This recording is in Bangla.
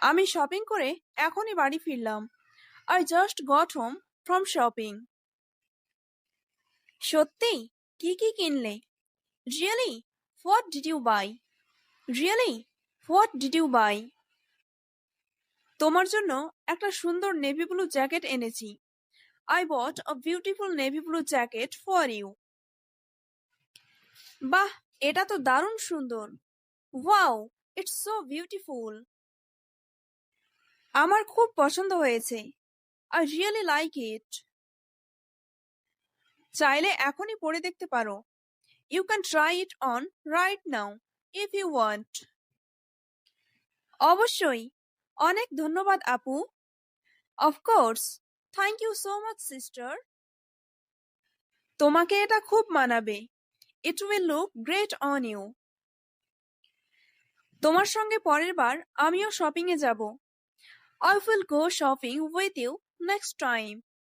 আমি শপিং করে এখনই বাড়ি ফিরলাম। I just got home from shopping. সত্যি? কি কি কিনলে? Really? What did you buy? Really? What did you buy? তোমার জন্য একটা সুন্দর নেভি ব্লু জ্যাকেট এনেছি। I bought a beautiful navy blue jacket for you. বাহ, এটা তো দারুণ সুন্দর। Wow, it's so beautiful. আমার খুব পছন্দ হয়েছে। I really like it. চাইলে এখনই পরে দেখতে পারো। You can try it on right now if you want. অবশ্যই। অনেক ধন্যবাদ আপু। Of course. Thank you so much sister. তোমাকে এটা খুব মানাবে। It will look great on you. তোমার সঙ্গে পরের বার আমিও শপিং এ যাব। I will go shopping with you next time.